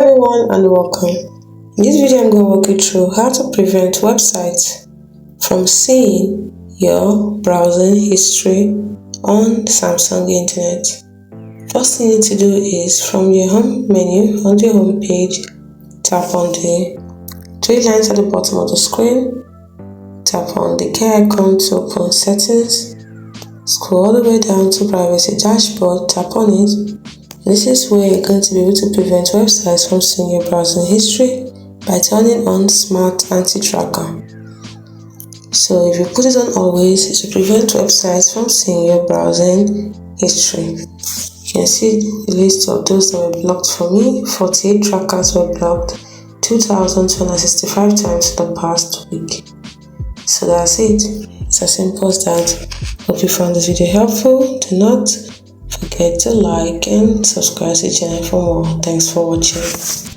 Everyone and welcome. In this video I'm going to walk you through how to prevent websites from seeing your browsing history on Samsung internet. First thing you need to do is from your home menu on the home page, tap on the three lines at the bottom of the screen, tap on the gear icon to open settings, scroll all the way down to privacy dashboard, tap on it. This is where you're going to be able to prevent websites from seeing your browsing history by turning on Smart Anti-Tracker. So if you put it on always, it will prevent websites from seeing your browsing history. You can see the list of those that were blocked for me. 48 trackers were blocked 2,265 times in the past week. So that's it. It's as simple as that. Hope you found this video helpful. Do not forget to like and subscribe to the channel for more. Thanks for watching.